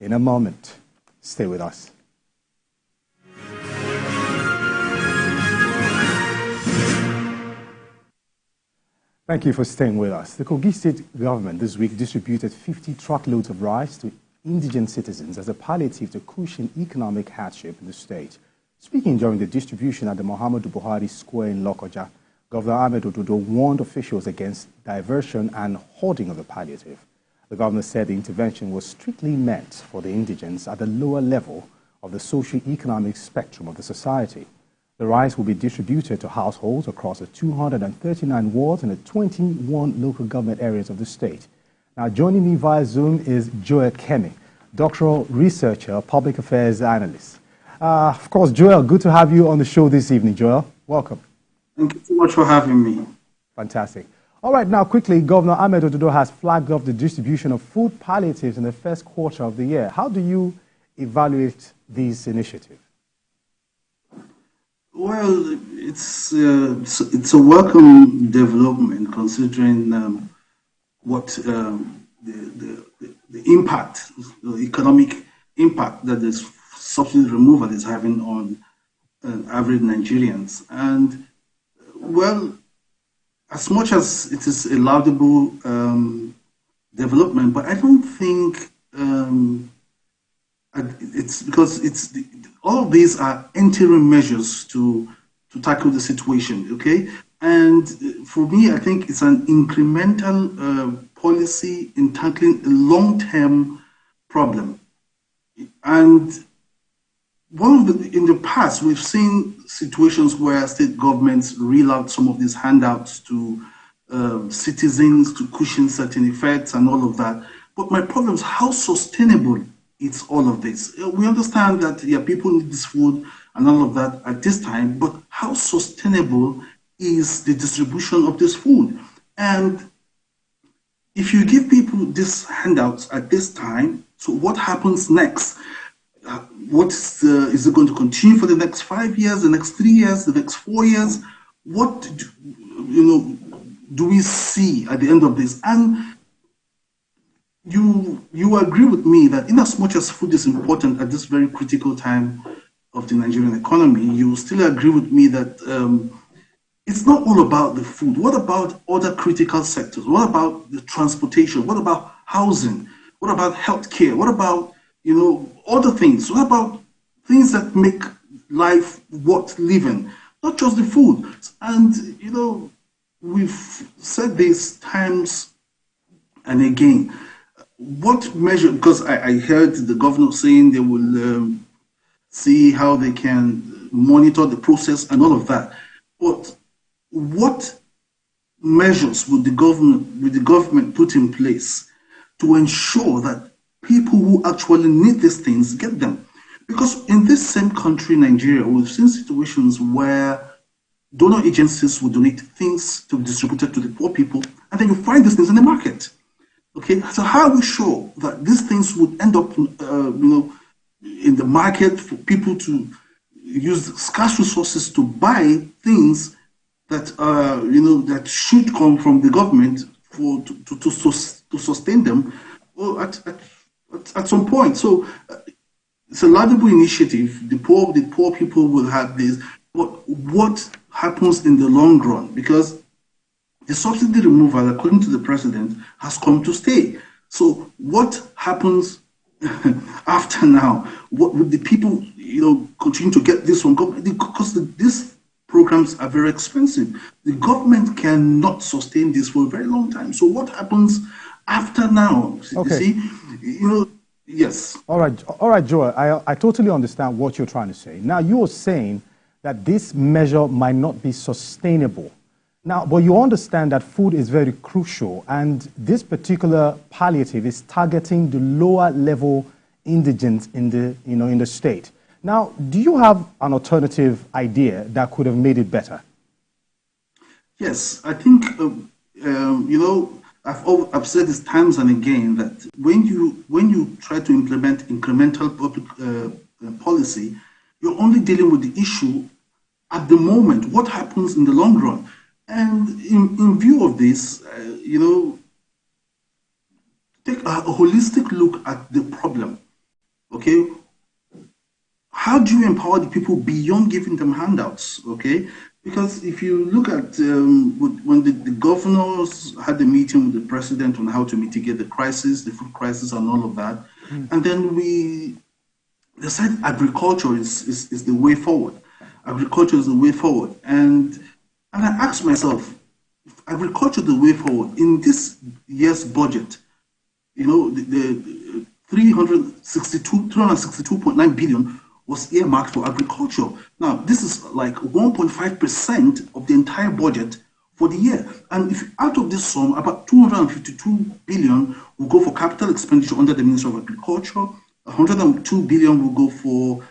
in a moment. Stay with us. Thank you for staying with us. The Kogi State government this week distributed 50 truckloads of rice to indigent citizens as a palliative to cushion economic hardship in the state. Speaking during the distribution at the Muhammadu Buhari Square in Lokoja, Governor Ahmed Ododo warned officials against diversion and hoarding of the palliative. The governor said the intervention was strictly meant for the indigents at the lower level of the socio-economic spectrum of the society. The rice will be distributed to households across the 239 wards in the 21 local government areas of the state. Now, joining me via Zoom is Joel Kemi, doctoral researcher, public affairs analyst. Of course, Joel, good to have you on the show this evening, Joel. Welcome. Thank you so much for having me. Fantastic. All right, now quickly, Governor Ahmed Ododo has flagged off the distribution of food palliatives in the first quarter of the year. How do you evaluate these initiatives? Well, it's a welcome development considering what the impact, the economic impact that this subsidy removal is having on average Nigerians. And well, as much as it is a laudable development, but I don't think it's because all of these are interim measures to tackle the situation, okay? And for me, I think it's an incremental policy in tackling a long-term problem. And in the past, we've seen situations where state governments reel out some of these handouts to citizens to cushion certain effects and all of that. But my problem is how sustainable it's all of this. We understand that people need this food and all of that at this time, but how sustainable is the distribution of this food? And if you give people these handouts at this time, so what happens next? Is it going to continue for the next 5 years, the next 3 years, the next 4 years? What do we see at the end of this? And you agree with me that in as much as food is important at this very critical time of the Nigerian economy, you still agree with me that it's not all about the food. What about other critical sectors? What about the transportation? What about housing? What about healthcare? What about other things? What about things that make life worth living? Not just the food. And we've said this times and again. What measure, because I heard the governor saying they will see how they can monitor the process and all of that. But what measures would the government put in place to ensure that people who actually need these things get them? Because in this same country, Nigeria, we've seen situations where donor agencies will donate things to be distributed to the poor people, and then you find these things in the market. Okay, so how are we sure that these things would end up, in the market for people to use scarce resources to buy things that that should come from the government to sustain them, well, at some point. So it's a laudable initiative. The poor people will have this, but what happens in the long run? Because the subsidy removal, according to the president, has come to stay. So what happens after now? What would the people, continue to get this from government? Because these programs are very expensive. The government cannot sustain this for a very long time. So what happens after now? Okay. You see, yes. All right, Joel. I totally understand what you're trying to say. Now, you are saying that this measure might not be sustainable. Now, but you understand that food is very crucial, and this particular palliative is targeting the lower level indigents in the state. Now, do you have an alternative idea that could have made it better? Yes, I think I've said this times and again that when you try to implement incremental public policy, you're only dealing with the issue at the moment. What happens in the long run? And in view of this, take a holistic look at the problem. okay? How do you empower the people beyond giving them handouts, okay? Because if you look at when the governors had the meeting with the president on how to mitigate the crisis, the food crisis and all of that, and then they said agriculture is the way forward. Agriculture is the way forward. And I asked myself, if agriculture is the way forward, in this year's budget, the 362.9 billion was earmarked for agriculture. Now, this is like 1.5% of the entire budget for the year. And if out of this sum, about 252 billion will go for capital expenditure under the Ministry of Agriculture, 102 billion will go for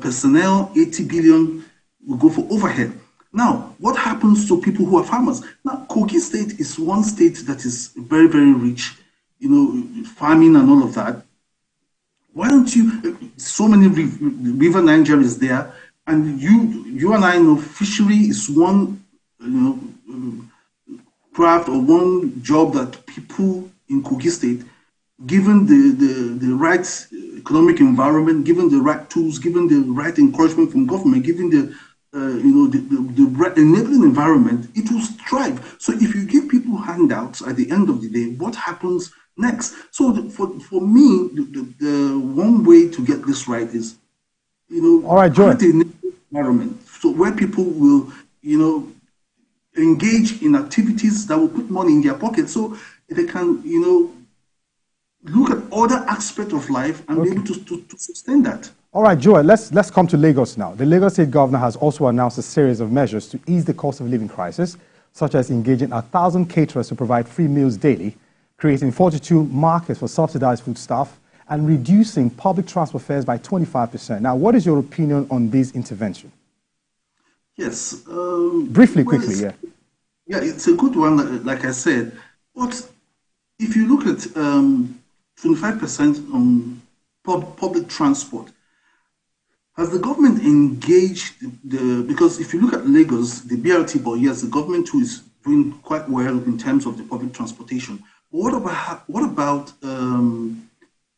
personnel, 80 billion will go for overhead. Now, what happens to people who are farmers? Now, Kogi State is one state that is very, very rich, farming and all of that. Why don't you, so many river Niger is there, and you and I know fishery is one, craft or one job that people in Kogi State, given the right economic environment, given the right tools, given the right encouragement from government, given the right enabling environment, it will thrive. So if you give people handouts at the end of the day, what happens next? So for me, the one way to get this right is, all right, Joy. Environment, so where people will, engage in activities that will put money in their pocket, so they can, look at other aspects of life and be able to sustain that. All right, Joy, let's come to Lagos now. The Lagos State Governor has also announced a series of measures to ease the cost of living crisis, such as engaging 1,000 caterers to provide free meals daily, creating 42 markets for subsidized food stuff, and reducing public transport fares by 25%. Now, what is your opinion on this intervention? Yes. Briefly, quickly, yeah. Yeah, it's a good one, like I said. But if you look at 25% on public transport, has the government engaged because if you look at Lagos, the BRT bus, yes, the government too is doing quite well in terms of the public transportation. But what about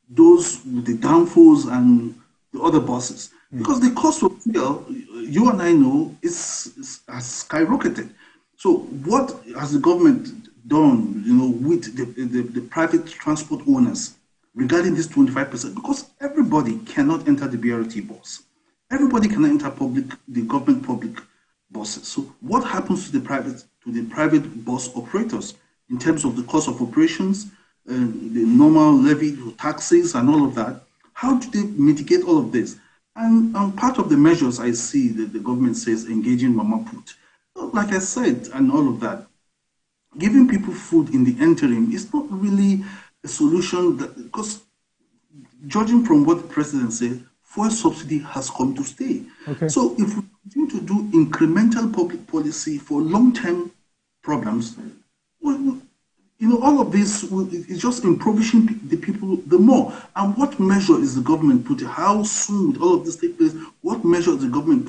those with the downfalls and the other buses? Because the cost of fuel, you and I know, has skyrocketed. So what has the government done, with the private transport owners regarding this 25%? Because everybody cannot enter the BRT bus. Everybody cannot enter the government public buses. So what happens to the private bus operators in terms of the cost of operations, the normal levy taxes and all of that? How do they mitigate all of this? And part of the measures I see that the government says engaging mama put. Like I said, and all of that, giving people food in the interim is not really a solution, because judging from what the president said, fuel subsidy has come to stay. Okay. So if we continue to do incremental public policy for long-term problems, all of this is just impoverishing the people the more. And what measure is the government putting? How soon will all of this take place? What measure is the government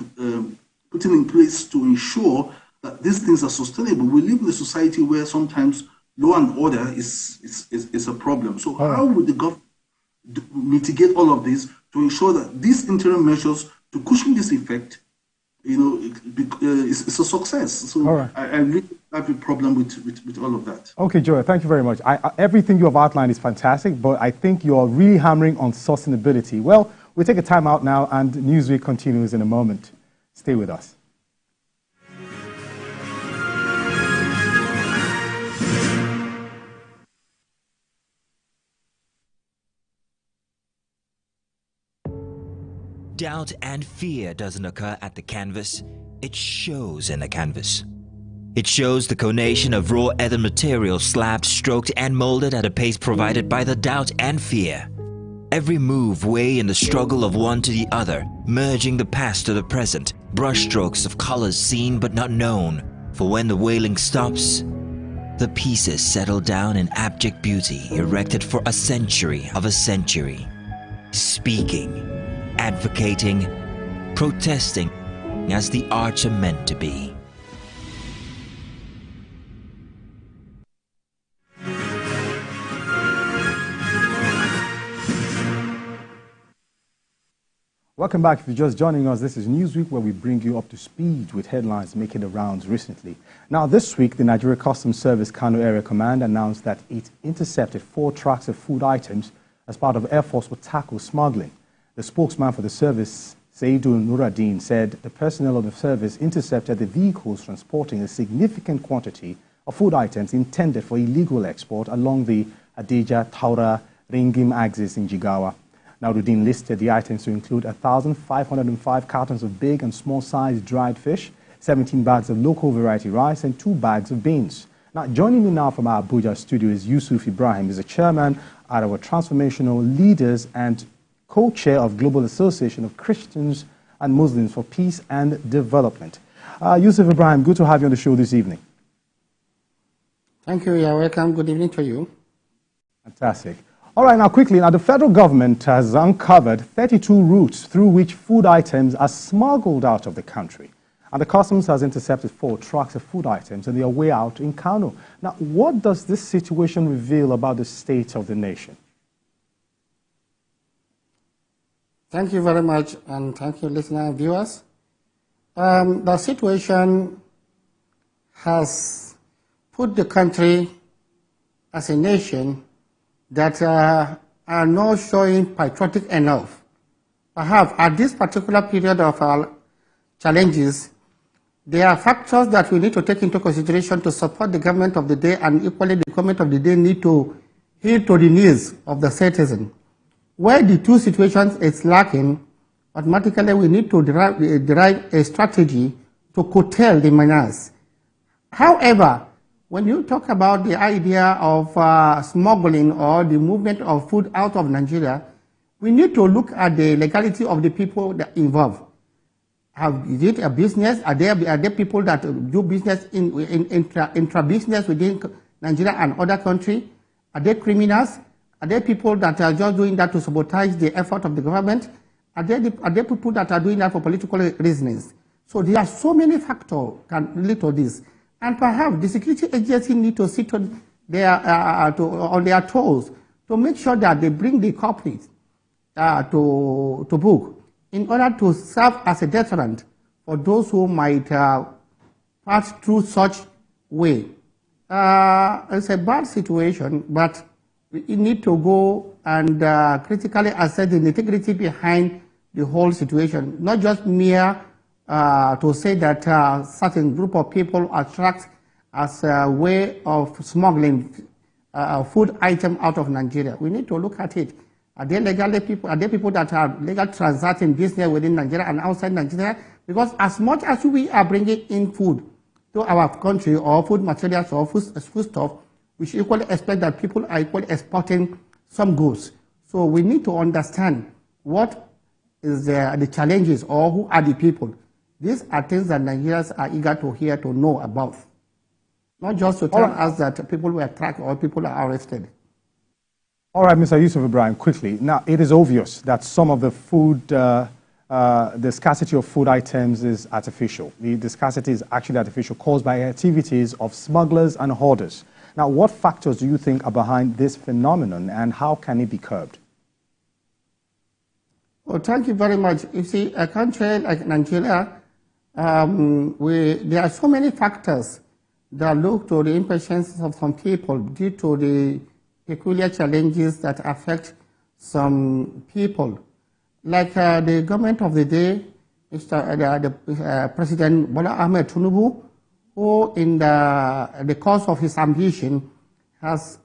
putting in place to ensure that these things are sustainable? We live in a society where sometimes law and order is a problem. So how would the government mitigate all of this to ensure that these interim measures to cushion this effect, it's a success? So I really have a problem with all of that. Okay, Joy, thank you very much. Everything you have outlined is fantastic, but I think you're really hammering on sustainability. Well, we'll take a time out now, and Newsweek continues in a moment. Stay with us. Doubt and fear doesn't occur at the canvas, it shows in the canvas. It shows the conation of raw earthen material slabbed, stroked and molded at a pace provided by the doubt and fear. Every move way in the struggle of one to the other, merging the past to the present, brushstrokes of colors seen but not known. For when the wailing stops, the pieces settle down in abject beauty erected for a century of a century. Speaking, advocating, protesting as the arts are meant to be. Welcome back. If you're just joining us, this is Newsweek, where we bring you up to speed with headlines making the rounds recently. Now, this week, the Nigeria Customs Service Kano Area Command announced that it intercepted 4 trucks of food items as part of Air Force would tackle smuggling. The spokesman for the service, Saidul Nuruddin, said the personnel of the service intercepted the vehicles transporting a significant quantity of food items intended for illegal export along the Adija Taura Ringim axis in Jigawa. Nuruddin listed the items to include 1,505 cartons of big and small-sized dried fish, 17 bags of local variety rice, and 2 bags of beans. Now, joining me now from our Abuja studio is Yusuf Ibrahim. He's the chairman at our Transformational Leaders and co-chair of Global Association of Christians and Muslims for Peace and Development. Yusuf Ibrahim, good to have you on the show this evening. Thank you. You're welcome. Good evening to you. Fantastic. All right, now quickly, the federal government has uncovered 32 routes through which food items are smuggled out of the country. And the customs has intercepted 4 trucks of food items on their way out in Kano. Now, what does this situation reveal about the state of the nation? Thank you very much, and thank you, listeners and viewers. The situation has put the country as a nation that are not showing patriotic enough. Perhaps at this particular period of our challenges, there are factors that we need to take into consideration to support the government of the day, and equally the government of the day need to heed to the needs of the citizen. Where the two situations is lacking, automatically we need to derive a strategy to curtail the menace. However, when you talk about the idea of smuggling or the movement of food out of Nigeria, we need to look at the legality of the people that involved. Is it a business? Are there people that do business intra-business within Nigeria and other countries? Are there criminals? Are there people that are just doing that to sabotage the effort of the government? Are there people that are doing that for political reasons? So there are so many factors can lead to this. And perhaps the security agency need to sit on their toes to make sure that they bring the culprits to book in order to serve as a deterrent for those who might pass through such way. It's a bad situation, but we need to go and critically assess the integrity behind the whole situation, not just mere to say that certain group of people are tracked as a way of smuggling food item out of Nigeria. We need to look at it. Are there legal people? Are there people that are legal transacting business within Nigeria and outside Nigeria? Because as much as we are bringing in food to our country, or food materials or food stuff, we should equally expect that people are equally exporting some goods. So we need to understand what is the challenges, or who are the people. These are things that Nigerians are eager to hear, to know about. Not just to tell us that people were tracked or people are arrested. All right, Mr. Yusuf Ibrahim, quickly. Now, it is obvious that some of the food, the scarcity of food items is artificial. The scarcity is actually artificial, caused by activities of smugglers and hoarders. Now, what factors do you think are behind this phenomenon, and how can it be curbed? Well, thank you very much. You see, a country like Nigeria, there are so many factors that look to the impatience of some people due to the peculiar challenges that affect some people. Like the government of the day, President Bola Ahmed Tinubu, who in the course of his ambition has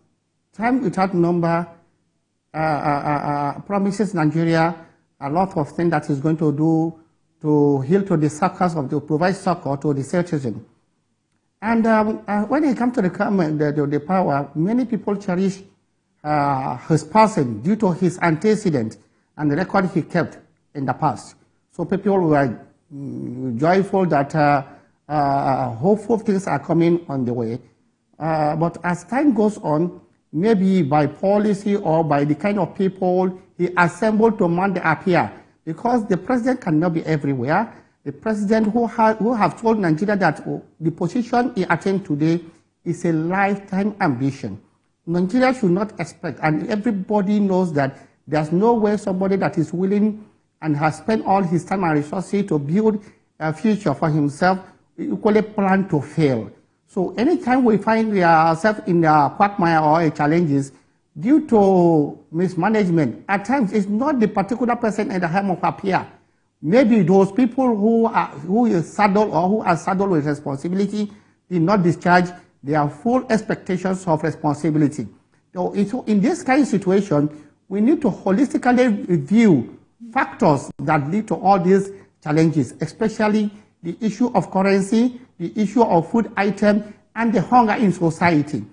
time without number promises Nigeria a lot of things that he's going to do to heal to the success of to provide succor to the citizen. And when he comes to the power, many people cherish his person due to his antecedent and the record he kept in the past. So people were joyful that hopeful things are coming on the way. But as time goes on, maybe by policy or by the kind of people he assembled to man the appear, because the president cannot be everywhere. The president who have told Nigeria that the position he attained today is a lifetime ambition. Nigeria should not expect, and everybody knows that there's no way somebody that is willing and has spent all his time and resources to build a future for himself, equally plan to fail. So anytime we find ourselves in a quagmire or challenges due to mismanagement, at times it's not the particular person at the helm of a peer. Maybe those people who are saddled with responsibility did not discharge their full expectations of responsibility. So in this kind of situation, we need to holistically review factors that lead to all these challenges, especially the issue of currency, the issue of food items, and the hunger in society.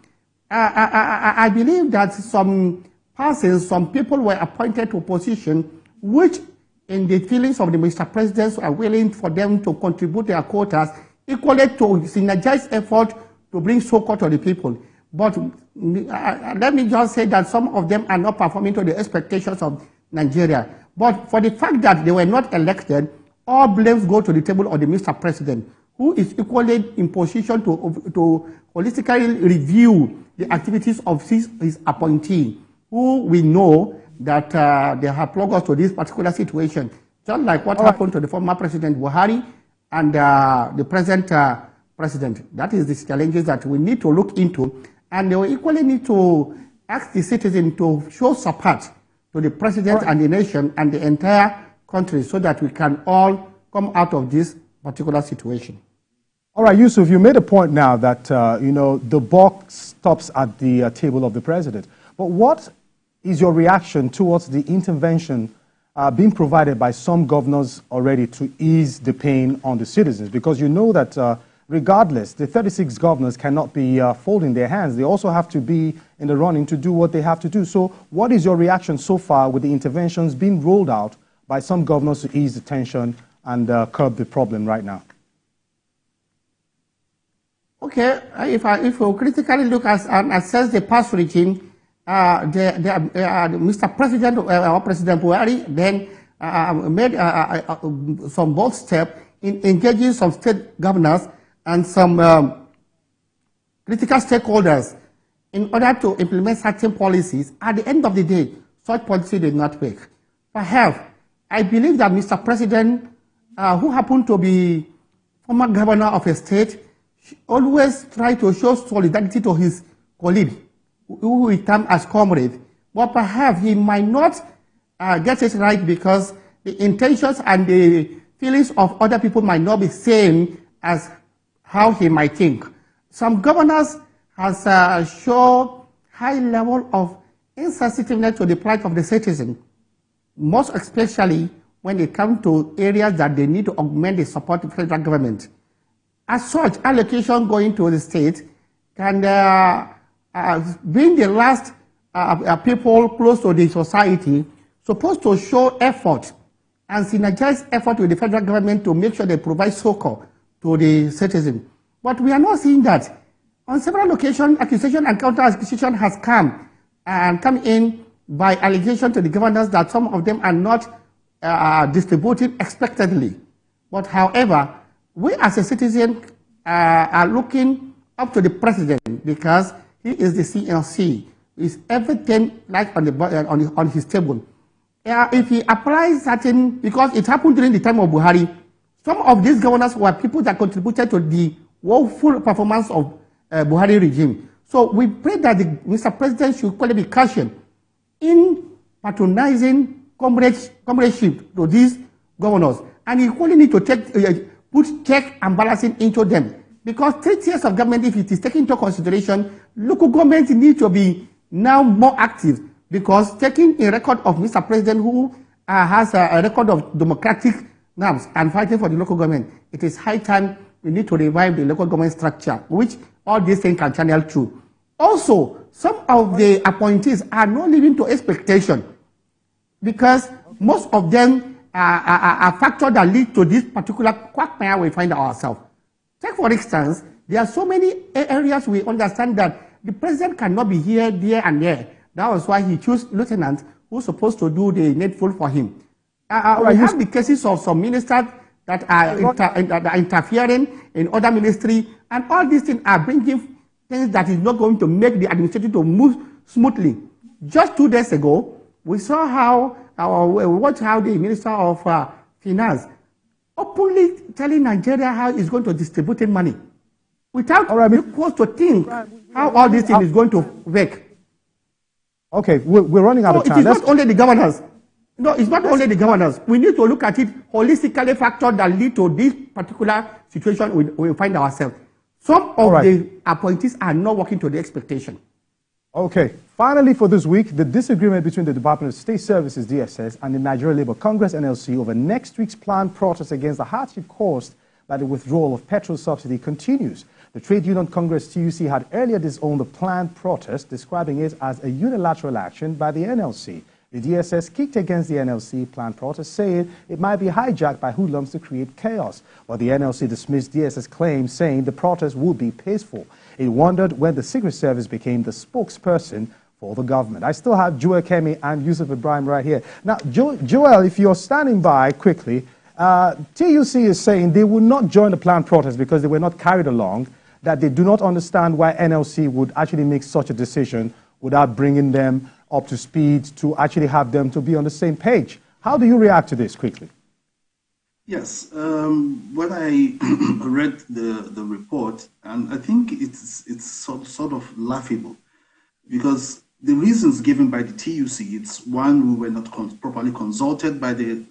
I believe that some persons, some people were appointed to a position which, in the feelings of the Mr. President, are willing for them to contribute their quotas equally to synergize effort to bring succor to the people. But let me just say that some of them are not performing to the expectations of Nigeria. But for the fact that they were not elected, all blames go to the table of the Mr. President, who is equally in position to holistically review the activities of his appointee, who we know that they have plugged us to this particular situation, just like what happened to the former President Buhari and the present president. That is the challenges that we need to look into, and we equally need to ask the citizen to show support to the president and the nation and the entire country so that we can all come out of this particular situation. All right, Yusuf, you made a point now that, the buck stops at the table of the president. But what is your reaction towards the intervention being provided by some governors already to ease the pain on the citizens? Because you know that regardless, the 36 governors cannot be folding their hands. They also have to be in the running to do what they have to do. So what is your reaction so far with the interventions being rolled out by some governors to ease the tension and curb the problem right now? Okay, if we critically look at and assess the past regime, Mr. President or President Buhari then made some bold steps in engaging some state governors and some critical stakeholders in order to implement certain policies. At the end of the day, such policy did not work. Perhaps, I believe that Mr. President, who happened to be former governor of a state, always try to show solidarity to his colleague, who we term as comrade. But perhaps he might not get it right because the intentions and the feelings of other people might not be same as how he might think. Some governors has shown high level of insensitiveness to the plight of the citizen, most especially when it comes to areas that they need to augment the support of the federal government. As such, allocation going to the state can being the last people close to the society, supposed to show effort and synergize effort with the federal government to make sure they provide succor to the citizen. But we are not seeing that. On several occasions, accusation and counter-accusation has come in by allegation to the governors that some of them are not distributed expectedly. But however, we as a citizen are looking up to the president because he is the CLC. It's everything like on his table. If he applies certain, because it happened during the time of Buhari, some of these governors were people that contributed to the woeful performance of Buhari regime. So we pray that Mr. President should equally be cautioned in patronizing comradeship to these governors, and he equally need to put check and balancing into them. Because 3 years of government, if it is taken into consideration, local governments need to be now more active, because taking a record of Mr. President who has a record of democratic norms and fighting for the local government, it is high time we need to revive the local government structure, which all these things can channel through. Also, some of the appointees are not living to expectation, because most of them are factors that lead to this particular quagmire we find ourselves. Take for instance, there are so many areas we understand that the president cannot be here, there, and there. That was why he chose lieutenants who are supposed to do the needful for him. We have the cases of some ministers that are interfering in other ministry, and all these things are bringing things that is not going to make the administration to move smoothly. Just 2 days ago, we saw how watch how the Minister of Finance openly telling Nigeria how he's going to distribute money without forced to think how all this thing is going to work. Okay, we're running out of time. It is not only the governors. No, it's not only the governors. We need to look at it holistically, factors that lead to this particular situation we find ourselves. Some of the appointees are not working to the expectation. Okay. Finally, for this week, the disagreement between the Department of State Services, DSS, and the Nigeria Labour Congress, NLC, over next week's planned protest against the hardship caused by the withdrawal of petrol subsidy continues. The Trade Union Congress, TUC, had earlier disowned the planned protest, describing it as a unilateral action by the NLC. The DSS kicked against the NLC planned protest, saying it might be hijacked by hoodlums to create chaos. But the NLC dismissed DSS claims, saying the protest would be peaceful. It wondered when the Secret Service became the spokesperson for the government. I still have Joel Kemi and Yusuf Ibrahim right here. Now, Joel, if you're standing by quickly, TUC is saying they will not join the planned protest because they were not carried along, that they do not understand why NLC would actually make such a decision without bringing them up to speed to actually have them to be on the same page. How do you react to this quickly? Yes, when I read the report, and I think it's sort of laughable, because the reasons given by the TUC, it's one, we were not properly consulted by the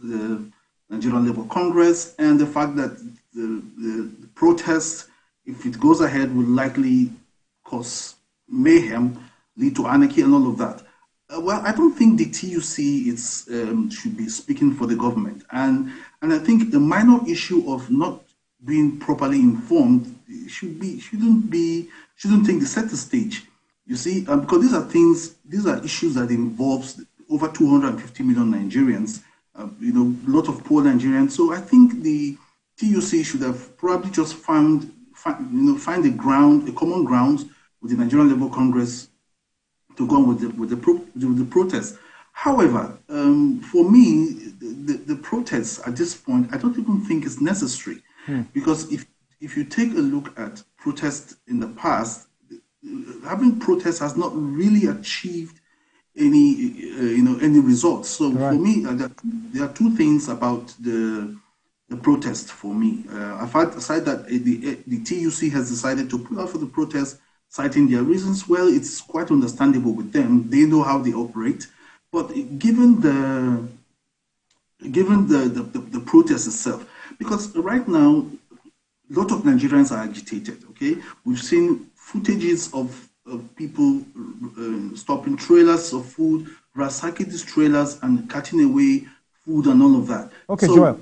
Nigerian Labour Congress, and the fact that the protest, if it goes ahead, will likely cause mayhem, lead to anarchy and all of that. Well, I don't think the TUC should be speaking for the government. And I think the minor issue of not being properly informed shouldn't take the center stage. You see, because these are issues that involves over 250 million Nigerians, a lot of poor Nigerians. So I think the TUC should have probably just find a common ground with the Nigerian Labour Congress to go on with the protest. However, for me, the protest at this point, I don't even think is necessary, because if you take a look at protests in the past, having protests has not really achieved any results. So for me, there are two things about the protest for me. Aside that the TUC has decided to put out for the protest, citing their reasons, well, it's quite understandable with them. They know how they operate. But given the protest itself, because right now, a lot of Nigerians are agitated, okay? We've seen footages of people stopping trailers of food, ransacking these trailers and cutting away food and all of that. Okay, so, Joel.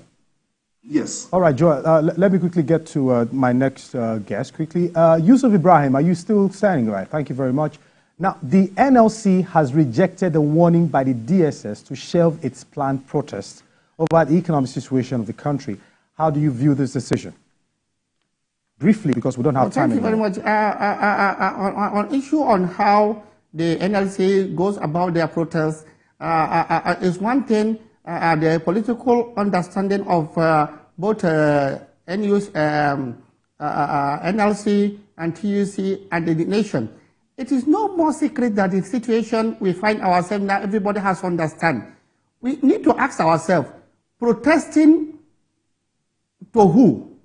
Yes. All right, Joel, let me quickly get to my next guest quickly. Yusuf Ibrahim, are you still standing? Right, thank you very much. Now, the NLC has rejected the warning by the DSS to shelve its planned protest over the economic situation of the country. How do you view this decision? Briefly, because we don't have time anymore. Thank you very much. On issue on how the NLC goes about their protest, is one thing. The political understanding of both NLC and TUC and the nation. It is no more secret that the situation we find ourselves now, everybody has to understand. We need to ask ourselves, protesting to who?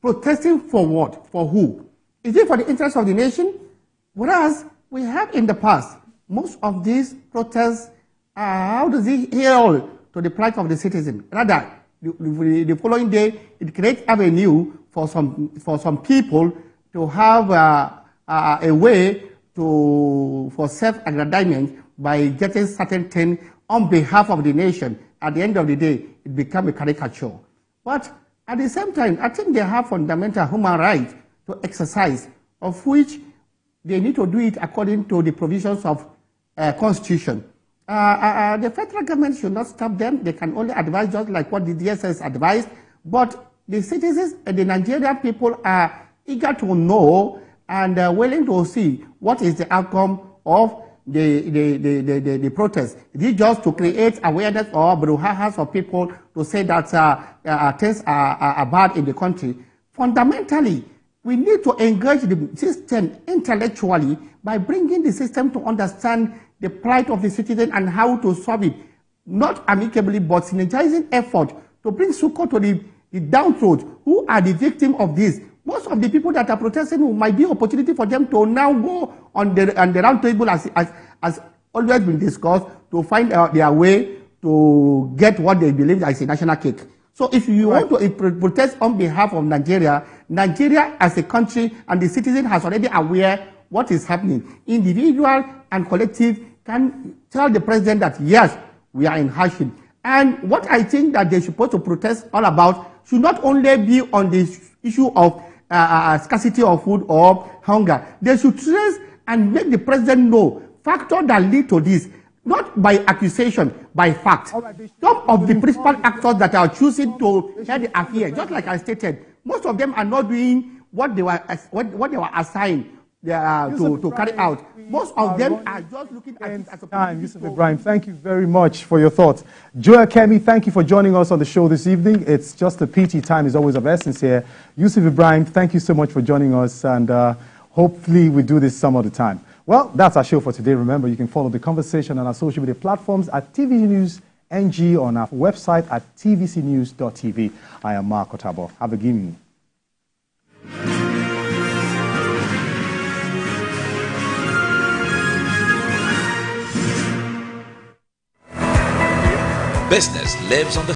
Protesting for what? For who? Is it for the interest of the nation? Whereas we have in the past, most of these protests, how does it heal to the plight of the citizen? Rather, the following day, it creates avenue for some people to have a way for self-aggrandizement by getting certain things on behalf of the nation. At the end of the day, it becomes a caricature. But at the same time, I think they have fundamental human rights to exercise, of which they need to do it according to the provisions of Constitution. The federal government should not stop them. They can only advise just like what the DSS advised. But the citizens and the Nigerian people are eager to know and willing to see what is the outcome of the protest. Is it just to create awareness or brouhaha for people to say that things are bad in the country? Fundamentally, we need to engage the system intellectually by bringing the system to understand the plight of the citizen and how to solve it. not amicably, but synergizing effort to bring succor to the downtrodden who are the victim of this. Most of the people that are protesting might be opportunity for them to now go on the round table as always been discussed to find their way to get what they believe is a national cake. So if you want to protest on behalf of Nigeria, Nigeria as a country and the citizen has already aware what is happening. Individual and collective can tell the president that yes, we are in hardship. And what I think that they're supposed to protest all about should not only be on the issue of scarcity of food or hunger. They should trace and make the president know factors that lead to this, not by accusation, by fact. Some of the principal actors that are choosing to head the affair, just like I stated, most of them are not doing what they were assigned to carry out. Most of them are just looking at it as a time. Yusuf Ibrahim, thank you very much for your thoughts. Joel Kemi, thank you for joining us on the show this evening. It's just a pity time is always of essence here. Yusuf Ibrahim, thank you so much for joining us, and hopefully we do this some other time. Well, that's our show for today. Remember, you can follow the conversation on our social media platforms at TVC News NG, on our website at tvcnews.tv. I am Mark Otabo. Have a good evening. Business lives on the